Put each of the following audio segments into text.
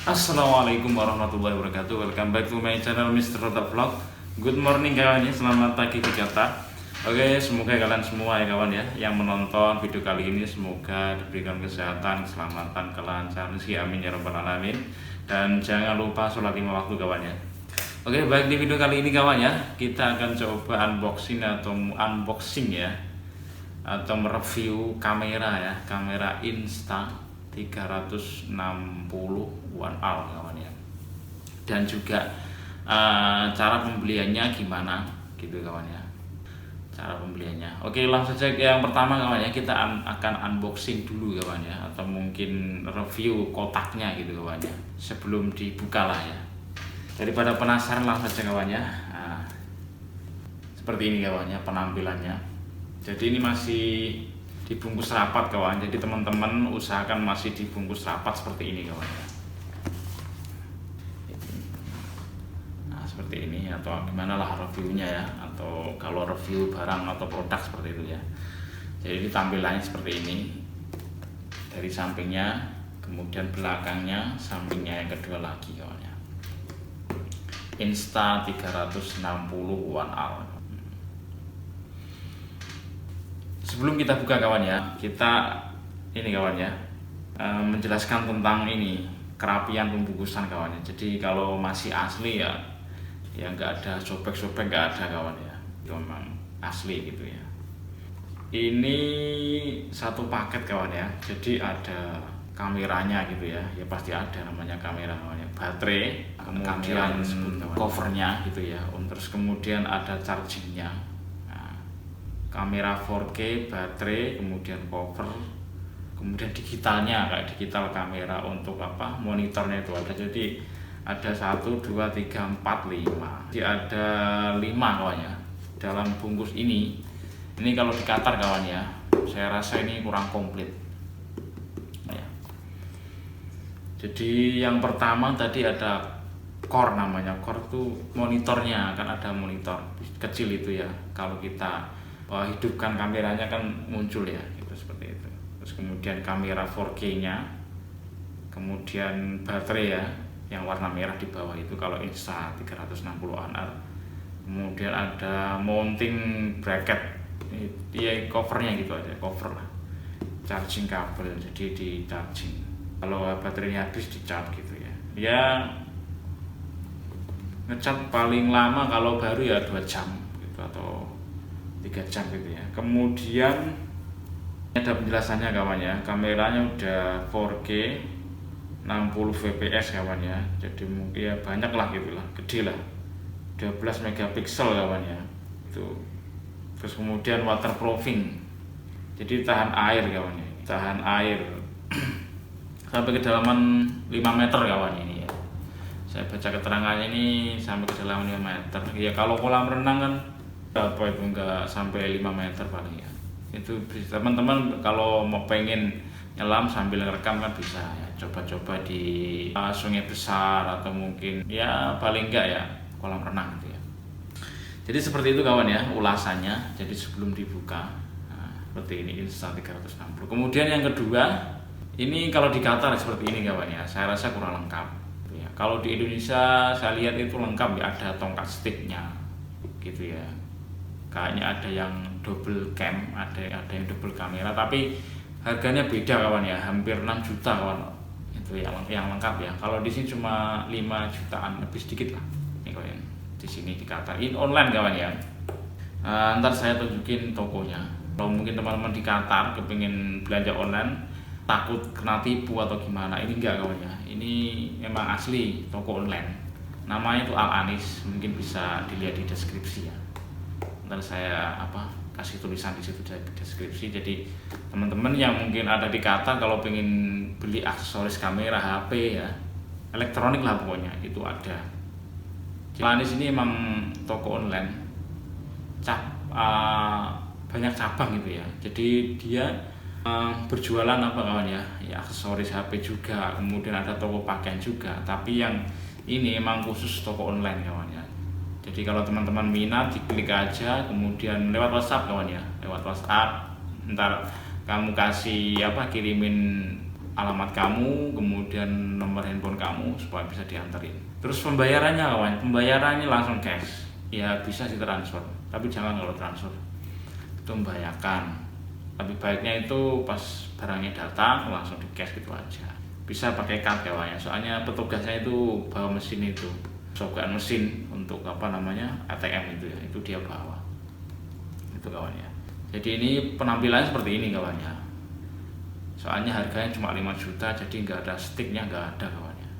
Assalamualaikum warahmatullahi wabarakatuh. Welcome back to my channel Mr. Rota Vlog. Good morning kawan ya, selamat pagi di Jakarta. Oke, semoga kalian semua ya kawan ya yang menonton video kali ini semoga diberikan kesehatan, keselamatan, kelancaran rezeki, amin ya rabbal alamin. Dan jangan lupa sholat 5 waktu kawan ya. Oke, baik, di video kali ini kawan ya, kita akan coba unboxing atau mereview kamera ya, kamera Insta360 One R kawan ya, dan juga cara pembeliannya gimana gitu kawan ya, cara pembeliannya. Oke, langsung saja yang pertama kawan ya, kita akan unboxing dulu kawan ya, atau mungkin review kotaknya gitu kawan ya, sebelum dibuka lah ya, daripada penasaran. Langsung saja kawan ya. Seperti ini kawan ya penampilannya. Jadi ini masih dibungkus rapat kawan, jadi teman-teman usahakan masih dibungkus rapat seperti ini kawan ya. Nah seperti ini, atau gimana lah reviewnya ya, atau kalau review barang atau produk seperti itu ya. Jadi ini tampilannya seperti ini, dari sampingnya, kemudian belakangnya, sampingnya yang kedua lagi kawan ya. Insta360 One R. Sebelum kita buka kawan ya, kita ini kawan ya, menjelaskan tentang ini kerapian pembungkusan kawan ya. Jadi kalau masih asli ya nggak ada sobek-sobek, nggak ada kawan ya, itu memang asli gitu ya. Ini satu paket kawan ya, jadi ada kameranya gitu ya, ya pasti ada namanya kamera kawan ya, baterai, kemudian covernya gitu ya, terus kemudian ada chargingnya, kamera 4K, baterai, kemudian cover, kemudian digitalnya kayak digital kamera untuk apa, monitornya itu ada. Jadi ada 1, 2, 3, 4, 5. Jadi ada 5 kawan ya dalam bungkus ini. Ini kalau di Qatar kawan ya, saya rasa ini kurang komplit ya. Jadi yang pertama tadi ada core, namanya core itu monitornya, kan ada monitor kecil itu ya, kalau kita hidupkan kameranya kan muncul ya gitu, seperti itu. Terus kemudian kamera 4K nya, kemudian baterai ya yang warna merah di bawah itu kalau Insta360 One R. Kemudian ada mounting bracket, dia covernya gitu aja, cover lah, charging kabel, jadi di charging kalau baterainya habis di charge gitu ya. Ya ngecat paling lama kalau baru ya 2 jam gitu, atau 3 jam gitu ya. Kemudian ada penjelasannya kawan ya, kameranya udah 4K 60 fps kawan ya, jadi mungkin ya banyak lah gitu lah, gede lah, 12 megapiksel kawan ya itu. Terus kemudian waterproofing, jadi tahan air kawan ya, tahan air sampai kedalaman 5 meter kawan ini ya. Saya baca keterangannya ini sampai kedalaman 5 meter ya. Kalau kolam renang kan apa itu enggak sampai 5 meter paling ya. Itu teman-teman kalau mau pengen nyelam sambil ngerekam kan bisa ya, coba-coba di sungai besar, atau mungkin ya paling enggak ya kolam renang gitu ya. Jadi seperti itu kawan ya ulasannya. Jadi sebelum dibuka, nah, seperti ini Insta360. Kemudian yang kedua, ini kalau di Qatar seperti ini kawan ya, saya rasa kurang lengkap ya. Kalau di Indonesia saya lihat itu lengkap ya, ada tongkat sticknya gitu ya. Kayaknya ada yang double cam, ada yang double kamera, tapi harganya beda kawan ya, hampir 6 juta kawan itu yang lengkap ya. Kalau di sini cuma 5 jutaan, lebih sedikit lah ini kawan. Di sini di Qatar ini online kawan ya. Ntar saya tunjukin tokonya. Kalau mungkin teman-teman di Qatar kepingin belanja online takut kena tipu atau gimana, ini enggak kawan ya, ini memang asli toko online, namanya itu Al Anis, mungkin bisa dilihat di deskripsi ya. Ntar saya kasih tulisan di situ di deskripsi. Jadi teman-teman yang mungkin ada di Qatar kalau pengen beli aksesoris kamera, HP ya, elektronik lah pokoknya itu ada. Anis ini emang toko online, banyak cabang gitu ya. Jadi dia berjualan apa kawan ya, aksesoris HP juga, kemudian ada toko pakaian juga. Tapi yang ini emang khusus toko online kawan ya. Jadi kalau teman-teman minat, diklik aja, kemudian lewat WhatsApp kawan ya, lewat WhatsApp. Ntar kamu kasih kirimin alamat kamu, kemudian nomor handphone kamu supaya bisa dianterin. Terus pembayarannya kawan, pembayarannya langsung cash. Ya bisa ditransfer, tapi jangan kalau transfer itu membahayakan. Lebih baiknya itu pas barangnya datang langsung di cash gitu aja. Bisa pakai card kawan ya, soalnya petugasnya itu bawa mesin itu, sogaan mesin untuk ATM itu ya, itu dia bawa. Itu kawan ya. Jadi ini penampilannya seperti ini kawan ya. Soalnya harganya cuma 5 juta, jadi nggak ada sticknya, nggak ada kawan ya.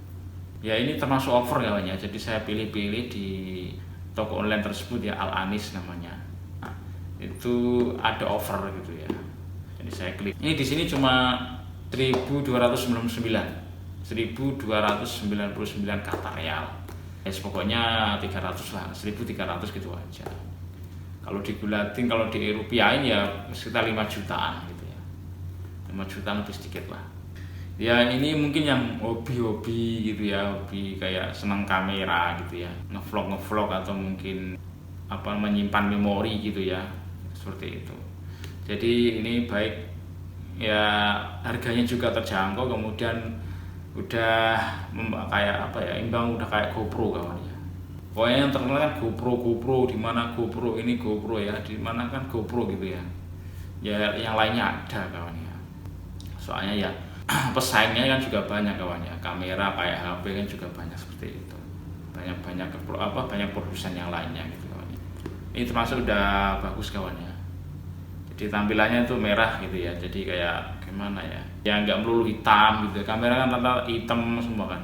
Ya ini termasuk offer kawan ya, jadi saya pilih-pilih di toko online tersebut ya, Al Anis namanya. Nah, itu ada offer gitu ya. Jadi saya klik. Ini di sini cuma 1.299 kata real. Ya pokoknya 300 lah, 1.300 gitu aja. Kalau digulatin, kalau dirupiahin ya sekitar 5 jutaan gitu ya. 5 jutaan lebih sedikit lah. Ya ini mungkin yang hobi-hobi gitu ya, hobi kayak senang kamera gitu ya, ngevlog atau mungkin menyimpan memori gitu ya, seperti itu. Jadi ini baik ya, harganya juga terjangkau, kemudian udah imbang, udah kayak GoPro kawan ya. Pokoknya yang terkenal kan GoPro, di mana GoPro ini GoPro ya, di mana kan GoPro gitu ya. Ya yang lainnya ada kawan ya. Soalnya ya pesaingnya kan juga banyak kawan ya, kamera kayak HP kan juga banyak seperti itu, banyak produsen yang lainnya gitu kawan ya. Ini termasuk udah bagus kawan ya, jadi tampilannya itu merah gitu ya, jadi kayak gimana ya nggak melulu hitam gitu, kamera kan rata hitam semua kan,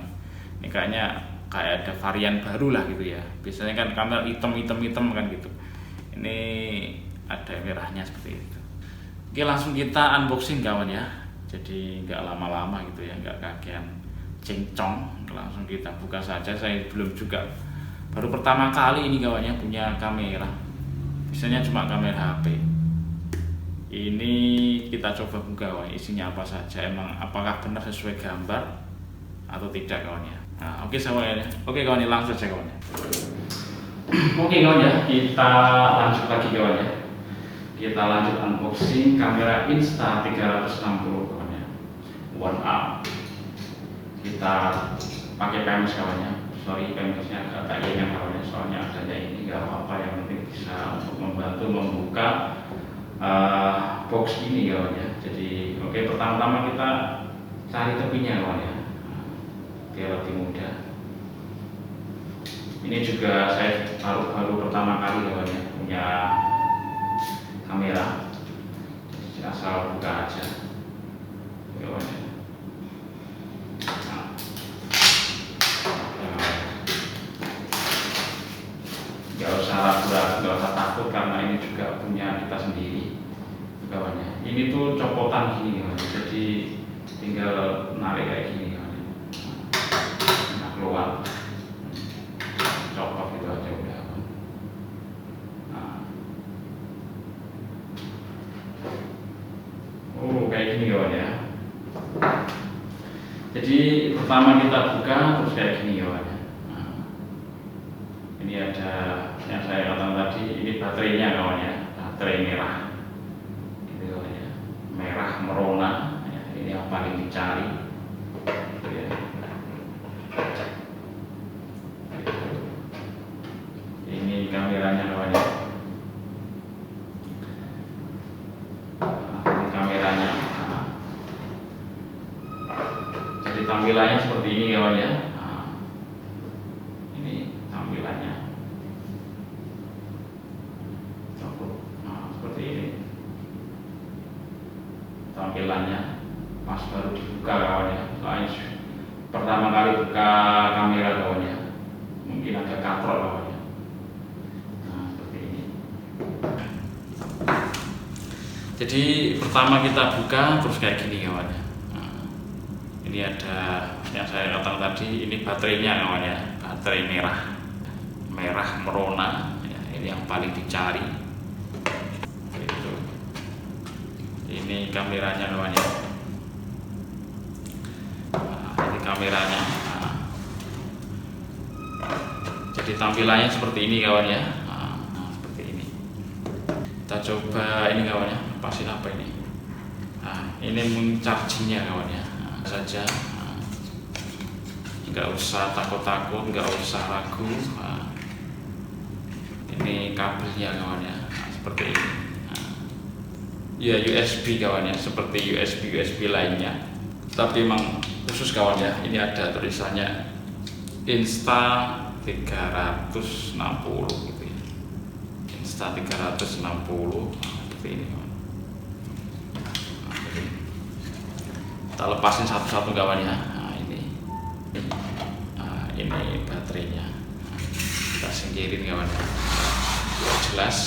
ini kayaknya kayak ada varian baru lah gitu ya, biasanya kan kamera hitam kan gitu, ini ada merahnya seperti itu. Oke, langsung kita unboxing kawan ya. Jadi nggak lama-lama gitu ya, nggak kakean cincong, langsung kita buka saja. Saya belum juga, baru pertama kali ini kawannya punya kamera, biasanya cuma kamera HP. Ini kita coba buka kawan, isinya apa saja, emang apakah benar sesuai gambar atau tidak kawan ya. Nah, oke kawan ya, langsung saja kawan ya. Oke kawan ya, kita lanjut lagi kawan ya. Kita lanjut unboxing kamera Insta360 kawan ya, One Up. Kita pakai PMS kawan ya. Sorry PMS-nya agak banyak kawan ya, soalnya adanya ini nggak apa-apa, yang penting bisa untuk membantu membuka box ini kawan ya. Jadi pertama-tama kita cari tepinya kawan ya, biar lebih mudah. Ini juga saya baru pertama kali kawan ya punya kamera, asal buka aja kawan ya. Nggak usah ragu-ragu, nggak usah takut, karena ini juga punya kita sendiri kawan ya. Ini tuh copotan gini kawan, jadi tinggal narik kayak gini kawan ya. Nah, keluar copot gitu aja udah. Kayak gini kawan ya. Jadi pertama kita buka terus kayak gini kawan ya. Nah, ini ada yang saya katakan tadi, ini baterainya kawan ya, baterai merah gitu kawan ya, merah merona ya, ini yang paling dicari gitu ya. Ini kameranya kawan ya. Tampilannya seperti ini kawan ya. Nah, ini tampilannya. Nah, seperti ini tampilannya pas baru dibuka kawan ya. Soalnya pertama kali buka kamera kawan ya, mungkin agak katrol kawan ya. Nah, seperti ini. Jadi pertama kita buka terus kayak gini kawan ya. Ini ada yang saya katakan tadi, ini baterainya kawan ya, baterai merah merona ya, ini yang paling dicari gitu. Ini kameranya kawan ya. Nah, ini kameranya. Nah, jadi tampilannya seperti ini kawan ya. Nah, seperti ini. Kita coba ini kawan ya, pasin apa ini. Nah, ini chargingnya kawan ya. saja. Nggak usah takut-takut, nggak usah ragu. Ini kabelnya kawan ya, seperti ini. Ya USB kawan ya, seperti USB lainnya, tapi memang khusus kawan ya. Ini ada tulisannya Insta 360 gitu ya. Insta 360 seperti ini kawan. Kita lepasin satu-satu kawan ya. Ini baterainya, kita singkirin kawan ya, biar jelas.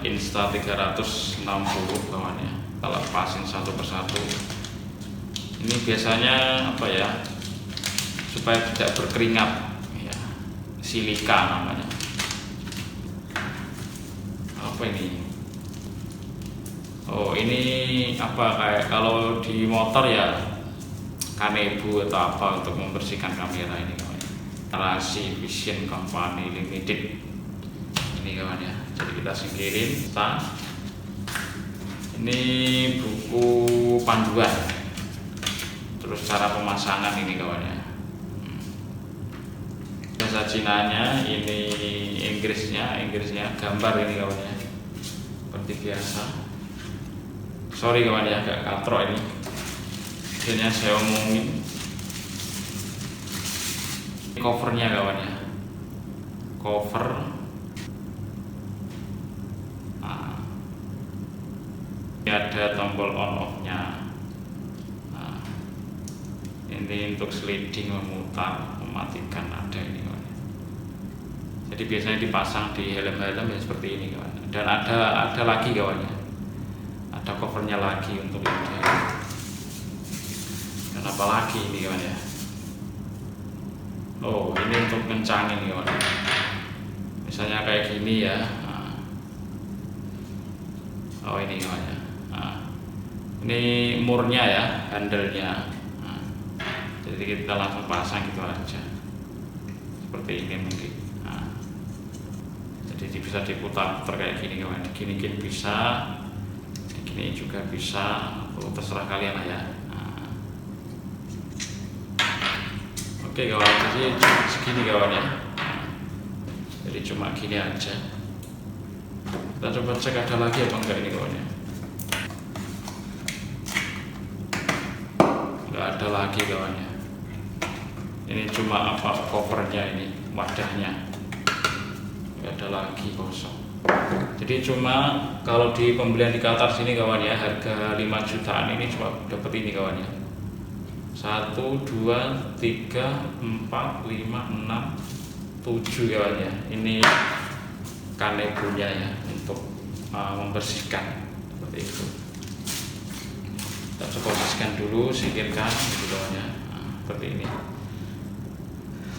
Insta 360 kawan ya, kita lepasin satu persatu. Ini biasanya apa ya, supaya tidak berkeringat ya, silika namanya. Apa ini? Oh, ini apa, kayak kalau di motor ya Kanebo atau apa untuk membersihkan kamera ini kawan ya. Narasi Vision Company Limited ini kawan ya. Jadi kita singkirin. Ini buku panduan, terus cara pemasangan ini kawan ya. Bahasa Cinanya, ini Inggrisnya gambar ini kawan ya, seperti biasa. Sorry kawan ya, agak katrok ini. Akhirnya saya omongin. Covernya kawan ya. Cover. Ini ada tombol on off-nya. Ini untuk sliding, memutar, mematikan, ada ini kawan ya. Jadi biasanya dipasang di helm-helm ya seperti ini kawan. Dan ada lagi kawan ya. Ada covernya lagi untuk ini. Kenapa lagi ini kawan ya? Oh, ini untuk kencangin kawan. Misalnya kayak gini ya. Oh, ini kawan ya. Ini murnya ya, handle-nya. Jadi kita langsung pasang gitu aja. Seperti ini mungkin. Jadi bisa diputar-putar kayak gini kawan. Gini bisa. Ini juga bisa, terserah kalian lah ya. Oke kawan, jadi segini kawan ya. Jadi cuma gini aja. Kita coba cek ada lagi apa enggak ini kawan ya. Enggak ada lagi kawan ya. Ini cuma apa, covernya ini, wadahnya. Enggak ada lagi, kosong. Jadi cuma kalau di pembelian di Qatar sini kawan ya, harga 5 jutaan ini cuma dapat ini kawan ya. 1, 2, 3, 4, 5, 6, 7 kawan ya. Ini Kanebonya ya, untuk membersihkan seperti itu. Kita coba bersihkan dulu, singkirkan gitu kawan ya. Seperti ini.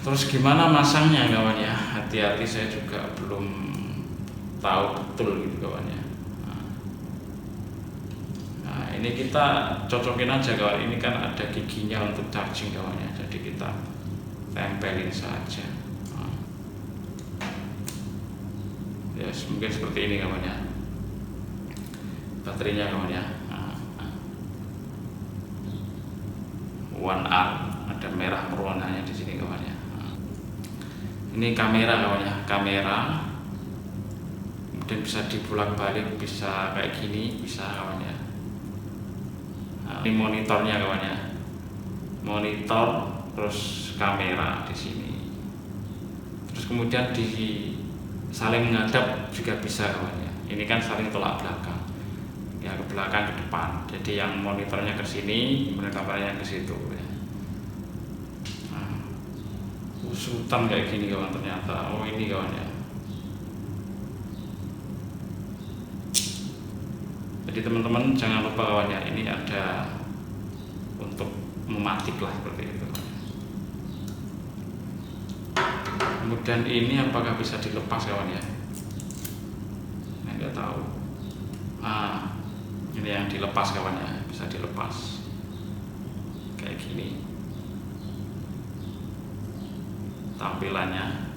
Terus gimana masangnya kawan ya? Hati-hati, saya juga belum tahu betul gitu kawan ya. Nah, ini kita cocokin aja kawan. Ini kan ada giginya untuk charging kawan ya. Jadi kita tempelin saja. Ya, mungkin seperti ini kawan ya. Baterainya kawan ya. One R, ada merah berwarnanya di sini kawan ya. Ini kamera kawan ya, kamera. Kemudian bisa dibolak-balik, bisa kayak gini, bisa kawan ya. Ini monitornya kawan ya. Monitor terus kamera di sini. Terus kemudian di saling menghadap juga bisa kawan ya. Ini kan saling tolak belakang. Ya, ke belakang ke depan. Jadi yang monitornya ke sini, kemudian kameranya ke situ ya. Usutan kayak gini kawan ternyata. Oh, ini kawan ya. Jadi teman-teman jangan lupa kawan ya, ini ada untuk mematik lah seperti itu. Kemudian ini apakah bisa dilepas kawan ya? Nggak tahu. Ini yang dilepas kawan ya, bisa dilepas kayak gini. Tampilannya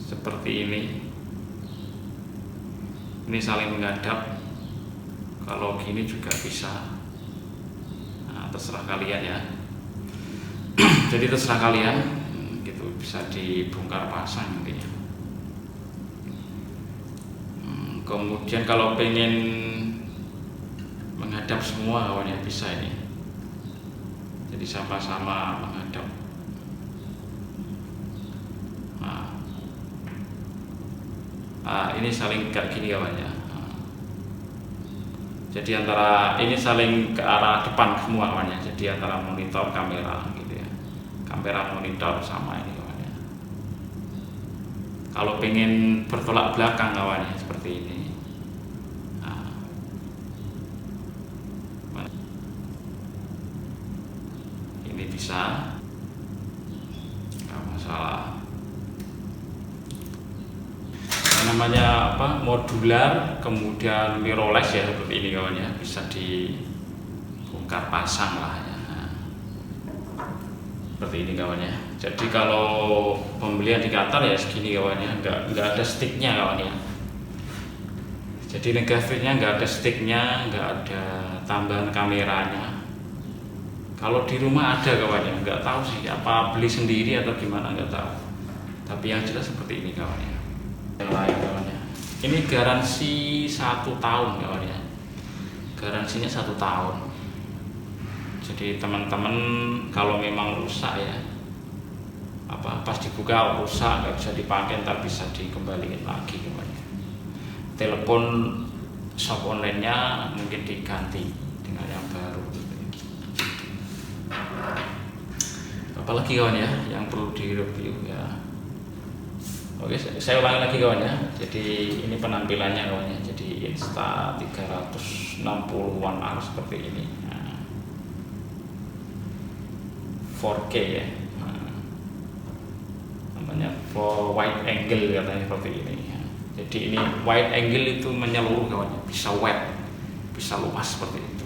seperti ini. Ini saling menghadap. kalau gini juga bisa. Nah, terserah kalian ya. Jadi terserah kalian, gitu, bisa dibongkar pasang intinya. Kemudian kalau pengen menghadap semua kawan ya bisa ini. Jadi sama-sama menghadap. Nah, ini saling kayak gini kawan ya. Jadi antara ini saling ke arah depan semua kawan ya. Jadi antara monitor kamera gitu ya. Kamera monitor sama ini kawan ya. Kalau pengen bertolak belakang kawan ya seperti ini. Nah, ini bisa, nggak masalah. Namanya apa, modular kemudian mirrorless ya seperti ini kawan ya, bisa dibongkar pasang lah ya. Nah, seperti ini kawan ya. Jadi kalau pembelian di Qatar ya segini kawan ya, nggak ada sticknya kawan ya. Jadi negatifnya nggak ada sticknya, nggak ada tambahan kameranya. Kalau di rumah ada kawan ya, nggak tahu sih apa beli sendiri atau gimana, nggak tahu. Tapi yang jelas seperti ini kawan ya. Yang lain kawan ya, ini garansi 1 tahun kawan ya, garansinya 1 tahun. Jadi teman-teman kalau memang rusak ya, apa pas dibuka rusak nggak bisa dipakai, ntar bisa dikembalikan lagi kawan ya. Telepon shop online-nya mungkin diganti dengan yang baru. Apalagi kawan ya yang perlu direview ya. Oke, saya ulangi lagi kawan ya. Jadi ini penampilannya kawan ya. Jadi Insta 360 One R seperti ini. Nah, 4K ya. Nah, namanya for wide angle katanya seperti ini. Jadi ini wide angle itu menyeluruh kawan ya. Bisa wide, bisa luas seperti itu.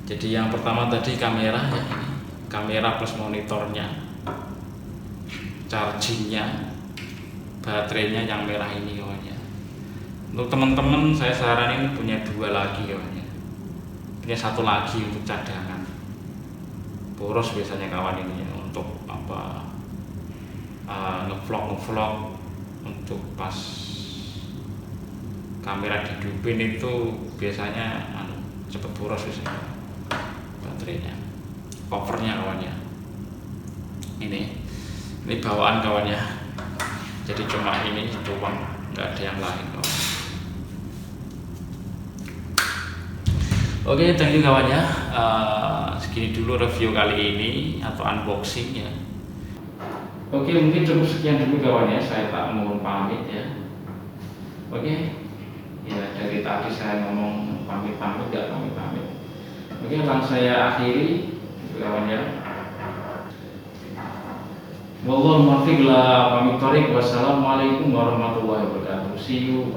Jadi yang pertama tadi kamera ya. Kamera plus monitornya, chargingnya, baterainya yang merah ini kawan ya. Untuk teman-teman saya saranin punya 2 lagi kawan ya, punya 1 lagi untuk cadangan. Boros biasanya kawan ini ya, untuk apa, ngevlog untuk pas kamera dihidupin itu biasanya cepet boros biasanya baterainya. Covernya kawan ya, ini bawaan kawan ya. Jadi cuma ini doang, nggak ada yang lain kawan. Oke, thank you kawan ya. Segini dulu review kali ini atau unboxing ya. Oke, mungkin cukup sekian dulu kawan ya. Saya tak mohon pamit ya. Oke, ya dari tadi saya ngomong pamit-pamit, nggak pamit-pamit. Oke, langsung saya akhiri kawan ya. Wallahu muwaffiq ila aqwamit thoriq. Wassalamualaikum warahmatullahi wabarakatuh. See you.